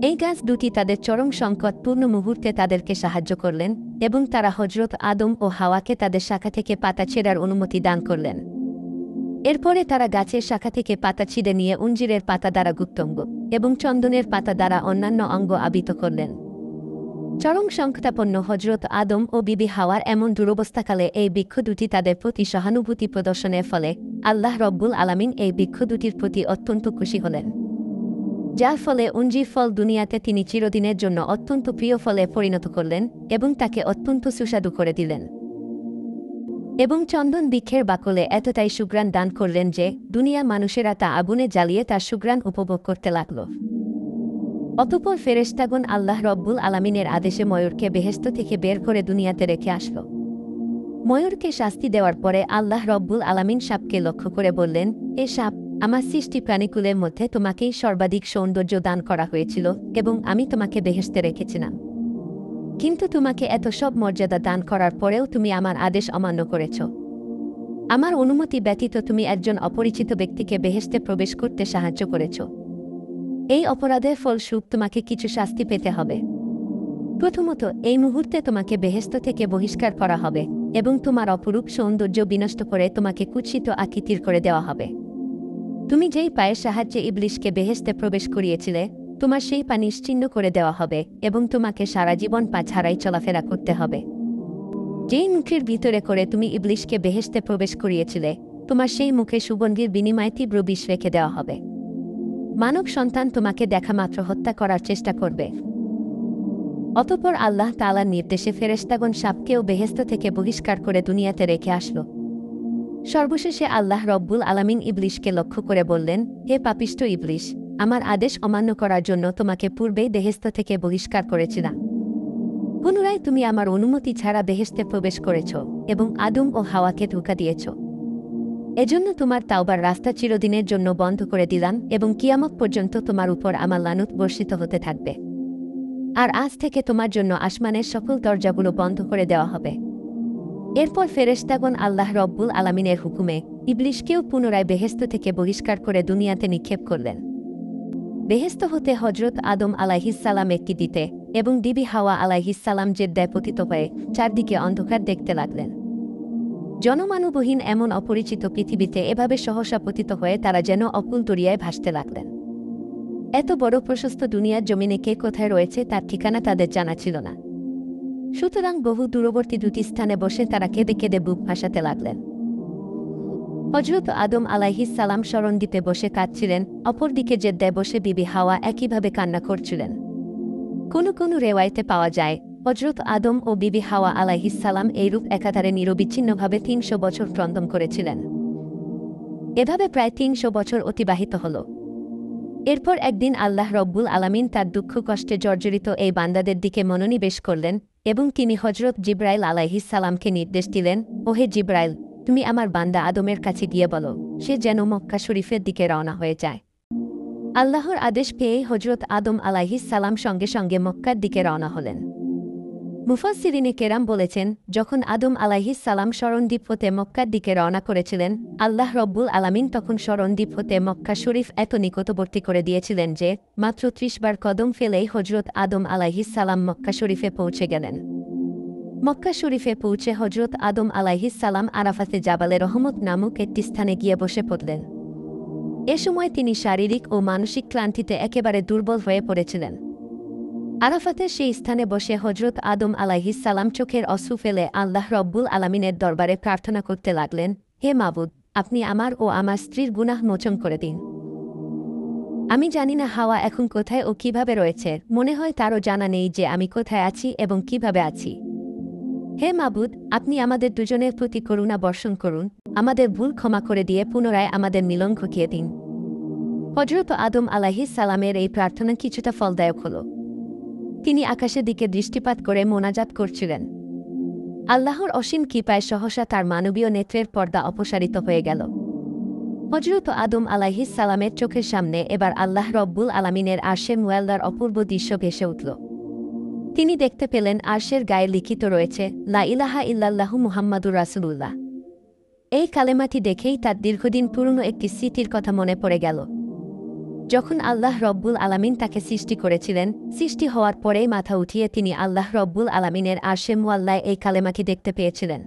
এই গাছ দুটি তাদের চরম সংকটপূর্ণ মুহূর্তে তাদেরকে সাহায্য করলেন এবং তারা হজরত আদম ও হাওয়াকে তাদের শাখা থেকে পাতা ছেঁড়ার অনুমতি দান করলেন। এরপরে তারা গাছের শাখা থেকে পাতা ছিঁড়ে নিয়ে অঞ্জিরের পাতা দ্বারা গুপ্তঙ্গ এবং চন্দনের পাতা দ্বারা অন্যান্য অঙ্গ আবৃত করলেন। চরম সংকটাপন্ন হজরত আদম ও বিবি হাওয়ার এমন দুরবস্থাকালে এই বৃক্ষ দুটি তাদের প্রতি সহানুভূতি প্রদর্শনের ফলে আল্লাহ রব্বুল আলামিন এই বৃক্ষ দুটির প্রতি অত্যন্ত খুশি হলেন, যার ফলে অঞ্জির ফল দুনিয়াতে তিনি চিরদিনের জন্য অত্যন্ত প্রিয় ফলে পরিণত করলেন এবং তাকে অত্যন্ত সুস্বাদু করে দিলেন। এবং চন্দন বৃক্ষের বাকলে এতটাই সুঘ্রাণ দান করলেন যে দুনিয়ার মানুষেরা তা আগুনে জ্বালিয়ে তার সুঘ্রাণ উপভোগ করতে লাগল। অতঃপর ফেরেশতাগণ আল্লাহ রব্বুল আলামিনের আদেশে ময়ূরকে বেহেশত থেকে বের করে দুনিয়াতে রেখে আসল। ময়ূরকে শাস্তি দেওয়ার পরে আল্লাহ রব্বুল আলামিন সাপকে লক্ষ্য করে বললেন, এ সাপ, আমার সৃষ্টি প্রাণীকুলের মধ্যে তোমাকেই সর্বাধিক সৌন্দর্য দান করা হয়েছিল এবং আমি তোমাকে বেহেশতে রেখেছিলাম। কিন্তু তোমাকে এত সব মর্যাদা দান করার পরেও তুমি আমার আদেশ অমান্য করেছ। আমার অনুমতি ব্যতীত তুমি একজন অপরিচিত ব্যক্তিকে বেহেশতে প্রবেশ করতে সাহায্য করেছ। এই অপরাধের ফলস্বরূপ তোমাকে কিছু শাস্তি পেতে হবে। প্রথমত, এই মুহূর্তে তোমাকে বেহেশত থেকে বহিষ্কার করা হবে এবং তোমার অপরূপ সৌন্দর্য বিনষ্ট করে তোমাকে কুৎসিত আকৃতির করে দেওয়া হবে। তুমি যেই পায়ের সাহায্যে ইবলিশকে বেহেশতে প্রবেশ করিয়েছিলে, তোমার সেই পা নিশ্চিহ্ন করে দেওয়া হবে এবং তোমাকে সারা জীবন পা ছাড়াই চলাফেরা করতে হবে। যেই মুখের ভিতরে করে তুমি ইবলিশকে বেহেশতে প্রবেশ করিয়েছিলে, তোমার সেই মুখে সুগন্ধির বিনিময়ে তীব্র বিষ রেখে দেওয়া হবে। মানব সন্তান তোমাকে দেখামাত্র হত্যা করার চেষ্টা করবে। অতঃপর আল্লাহ তাআলার নির্দেশে ফেরেশতাগণ সাপকেও বেহেশত থেকে বহিষ্কার করে দুনিয়াতে রেখে আসল। সর্বশেষে আল্লাহ রব্বুল আলামিন ইবলিশকে লক্ষ্য করে বললেন, হে পাপিষ্ঠ ইবলিশ, আমার আদেশ অমান্য করার জন্য তোমাকে পূর্বেই বেহেশত থেকে বহিষ্কার করেছিলাম। পুনরায় তুমি আমার অনুমতি ছাড়া বেহেশতে প্রবেশ করেছ এবং আদম ও হাওয়াকে ধোঁকা দিয়েছ। এজন্য তোমার তাওবার রাস্তা চিরদিনের জন্য বন্ধ করে দিলাম এবং কিয়ামত পর্যন্ত তোমার উপর আমার লানত বর্ষিত হতে থাকবে। আর আজ থেকে তোমার জন্য আসমানের সকল দরজাগুলো বন্ধ করে দেওয়া হবে। এরপর ফেরেশতাগণ আল্লাহ রব্বুল আলামিনের হুকুমে ইবলিশকেও পুনরায় বেহেশত থেকে বহিষ্কার করে দুনিয়াতে নিক্ষেপ করলেন। বেহেশত হতে হজরত আদম আলাইহিসসালাম একটি দিতে এবং বিবি হাওয়া আলাইহিসসালাম জেদ্দায় পতিত হয়ে চারদিকে অন্ধকার দেখতে লাগলেন। জনমানবহীন এমন অপরিচিত পৃথিবীতে এভাবে সহসা পতিত হয়ে তারা যেন অকুল দরিয়ায় ভাসতে লাগলেন। এত বড় প্রশস্ত দুনিয়ার জমিনে কে কোথায় রয়েছে তার ঠিকানা তাদের জানা ছিল না। সুতরাং বহু দূরবর্তী দুটি স্থানে বসে তারা কেঁদে কেঁদে বুক ভাসাতে লাগলেন। হজরত আদম আলাইহিসসালাম শরণদ্বীপে বসে কাঁদছিলেন, অপরদিকে জেদ্দায় বসে বিবি হাওয়া একইভাবে কান্না করছিলেন। কোনো কোনো রেওয়ায়েতে পাওয়া যায় হজরত আদম ও বিবি হাওয়া আলাইহিসসালাম এইরূপ একাধারে নিরবিচ্ছিন্নভাবে ৩০০ বছর ক্রন্দন করেছিলেন। এভাবে প্রায় ৩০০ বছর অতিবাহিত হল। এরপর একদিন আল্লাহ রব্বুল আলামিন তার দুঃখ কষ্টে জর্জরিত এই বান্দাদের দিকে মনোনিবেশ করলেন এবং তিনি হজরত জিব্রাইল আলাইহিসসালামকে নির্দেশ দিলেন, ওহে জিব্রাইল, তুমি আমার বান্দা আদমের কাছে গিয়ে বলো সে যেন মক্কা শরীফের দিকে রওনা হয়ে যায়। আল্লাহর আদেশ পেয়ে হজরত আদম আলাইহিসসালাম সঙ্গে সঙ্গে মক্কার দিকে রওনা হলেন। মুফাসসিরিনে কেরাম বলেছেন, যখন আদম আলাইহিসসালাম শরণদ্বীপ হতে মক্কার দিকে রওনা করেছিলেন, আল্লাহ রব্বুল আলামিন তখন শরণদ্বীপ হতে মক্কা শরীফ এত নিকটবর্তী করে দিয়েছিলেন যে মাত্র ৩০ বার কদম ফেলেই হজরত আদম আলাইহিসসালাম মক্কা শরীফে পৌঁছে গেলেন। মক্কা শরীফে পৌঁছে হজরত আদম আলাইহিসসালাম আরাফাতে জাবালে রহমত নামক একটি স্থানে গিয়ে বসে পড়লেন। এ সময় তিনি শারীরিক ও মানসিক ক্লান্তিতে একেবারে দুর্বল হয়ে পড়েছিলেন। আরাফাতের সেই স্থানে বসে হজরত আদম আলাইহিসসালাম চোখের অশ্রু ফেলে আল্লাহ রব্বুল আলামিনের দরবারে প্রার্থনা করতে লাগলেন, হে মাবুদ, আপনি আমার ও আমার স্ত্রীর গুনাহ মোচন করে দিন। আমি জানি না হাওয়া এখন কোথায় ও কিভাবে রয়েছে, মনে হয় তারও জানা নেই যে আমি কোথায় আছি এবং কিভাবে আছি। হে মাবুদ, আপনি আমাদের দুজনের প্রতি করুণা বর্ষণ করুন, আমাদের ভুল ক্ষমা করে দিয়ে পুনরায় আমাদের মিলন ঘটিয়ে দিন। হযরত আদম আলাইহিস সালামের এই প্রার্থনা কিছুটা ফলদায়ক হল। তিনি আকাশের দিকে দৃষ্টিপাত করে মোনাজাত করছিলেন। আল্লাহর অসীম কৃপায় সহসা তার মানবীয় নেত্রের পর্দা অপসারিত হয়ে গেল। হযরত আদম আলাইহিস সালামের চোখের সামনে এবার আল্লাহ রব্বুল আলামিনের আরশে মুআল্লার অপূর্ব দৃশ্য ভেসে উঠল। তিনি দেখতে পেলেন আরশের গায়ে লিখিত রয়েছে, লা ইলাহা ইল্লাল্লাহু মুহাম্মাদুর রাসূলুল্লাহ। এই কালেমাটি দেখেই তার দীর্ঘদিন পুরনো একটি স্মৃতির কথা মনে পড়ে গেল। যখন আল্লাহ রব্বুল আলামিন তাকে সৃষ্টি করেছিলেন, সৃষ্টি হওয়ার পরেই মাথা উঠিয়ে তিনি আল্লাহ রব্বুল আলামিনের আরশে মুআল্লায় এই কালেমাটি দেখতে পেয়েছিলেন।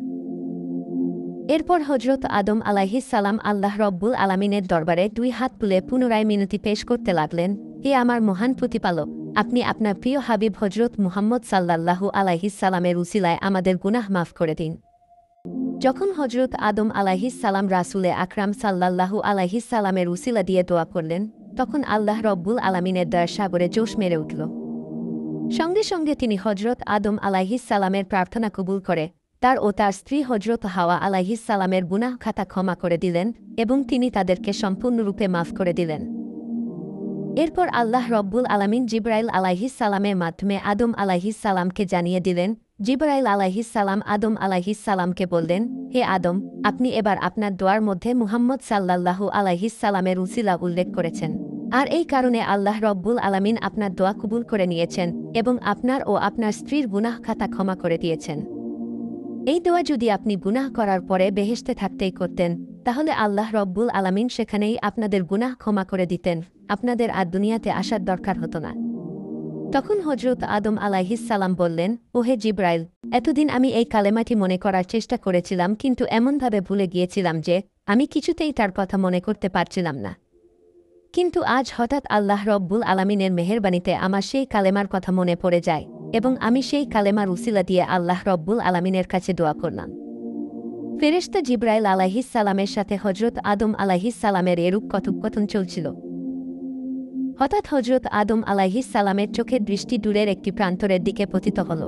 এরপর হযরত আদম আলাইহিস সালাম আল্লাহ রব্বুল আলামিনের দরবারে 2 হাত তুলে পুনরায় মিনতি পেশ করতে লাগলেন, হে আমার মহান প্রতিপালক, আপনি আপনার প্রিয় হাবিব হযরত মুহাম্মদ সাল্লাল্লাহু আলাইহিস সালামের উসিলায় আমাদের গুনাহ মাফ করে দিন। যখন হযরত আদম আলাইহিস সালাম রাসূলে আকরাম সাল্লাল্লাহু আলাইহিস সালামের উসিলা দিয়ে দোয়া করলেন, তখন আল্লাহ রব্বুল আলামিনের দয়ার সাগরে জোশ মেরে উঠল। সঙ্গে সঙ্গে তিনি হযরত আদম আলাইহিস সালামের প্রার্থনা কবুল করে তার ও তার স্ত্রী হযরত হাওয়া আলাইহিস সালামের গুনাহ খাতা ক্ষমা করে দিলেন এবং তিনি তাদেরকে সম্পূর্ণরূপে মাফ করে দিলেন। এরপর আল্লাহ রব্বুল আলামিন জিবরাইল আলাইহিস সালামের মাধ্যমে আদম আলাইহিস সালামকে জানিয়ে দিলেন। জিবরাইল আলাইহিস সালাম আদম আলাইহিস সালামকে বললেন, হে আদম, আপনি এবার আপনার দোয়ার মধ্যে মুহাম্মদ সাল্লাল্লাহু আলাইহিস সালামের উসিলা উল্লেখ করেছেন, আর এই কারণে আল্লাহ রব্বুল আলামিন আপনার দোয়া কবুল করে নিয়েছেন এবং আপনার ও আপনার স্ত্রীর গুনাহ খাতা ক্ষমা করে দিয়েছেন। এই দোয়া যদি আপনি গুনাহ করার পরে বেহেশতে থাকতেই করতেন, তাহলে আল্লাহ রব্বুল আলামিন সেখানেই আপনাদের গুনাহ ক্ষমা করে দিতেন, আপনাদের আর দুনিয়াতে আসার দরকার হতো না। তখন হযরত আদম আলাইহিস সালাম বললেন, ওহে জিবরাইল, এতদিন আমি এই কালেমাটি মনে করার চেষ্টা করেছিলাম, কিন্তু এমনভাবে ভুলে গিয়েছিলাম যে আমি কিছুতেই তার কথা মনে করতে পারছিলাম না। কিন্তু আজ হঠাৎ আল্লাহ রব্বুল আলামিনের মেহেরবানিতে আমার সেই কালেমার কথা মনে পড়ে যায় এবং আমি সেই কালেমার উসিলা দিয়ে আল্লাহ রব্বুল আলামিনের কাছে দোয়া করলাম। ফেরেশতা জিবরাইল আলাইহিস সালামের সাথে হযরত আদম আলাইহিস সালামের এরূপ কথোপকথন চলছিল। হঠাৎ হযরত আদম আলাইহিস সালামের চোখের দৃষ্টি দূরের একটি প্রান্তরের দিকে পতিত হল।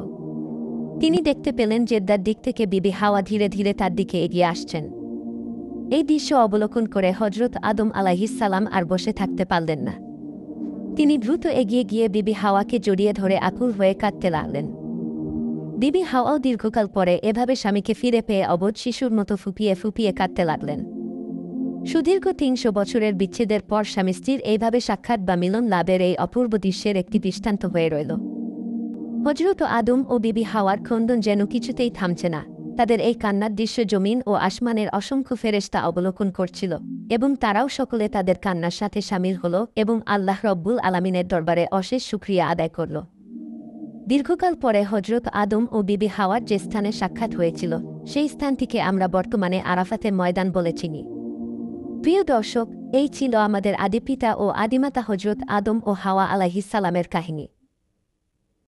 তিনি দেখতে পেলেন জেদ্দার দিক থেকে বিবি হাওয়া ধীরে ধীরে তার দিকে এগিয়ে আসছেন। এই দৃশ্য অবলোকন করে হযরত আদম আলাইহিস সালাম আর বসে থাকতে পারলেন না। তিনি দ্রুত এগিয়ে গিয়ে বিবি হাওয়াকে জড়িয়ে ধরে আকুল হয়ে কাঁদতে লাগলেন। বিবি হাওয়াও দীর্ঘকাল পরে এভাবে স্বামীকে ফিরে পেয়ে অবোধ শিশুর মতো ফুপিয়ে ফুপিয়ে কাঁদতে লাগলেন। সুদীর্ঘ ৩০০ বছরের বিচ্ছেদের পর স্বামী স্ত্রীর এইভাবে সাক্ষাৎ বা মিলন লাভের এই অপূর্ব দৃশ্যের একটি দৃষ্টান্ত হয়ে রইল। হযরত আদম ও বিবি হাওয়ার ক্রন্দন যেন কিছুতেই থামছে না। তাদের এই কান্নার দৃশ্য জমিন ও আসমানের অসংখ্য ফেরেশতা অবলোকন করছিল এবং তারাও সকলে তাদের কান্নার সাথে শামিল হল এবং আল্লাহ রব্বুল আলামিনের দরবারে অশেষ শুকরিয়া আদায় করল। দীর্ঘকাল পরে হযরত আদম ও বিবি হাওয়ার যে স্থানে সাক্ষাৎ হয়েছিল, সেই স্থানটিকে আমরা বর্তমানে আরাফাতের ময়দান বলে চিনি। প্রিয় দর্শক, এই ছিল আমাদের আদিপিতা ও আদিমাতা হযরত আদম ও হাওয়া আলাইহিস সালামের কাহিনী।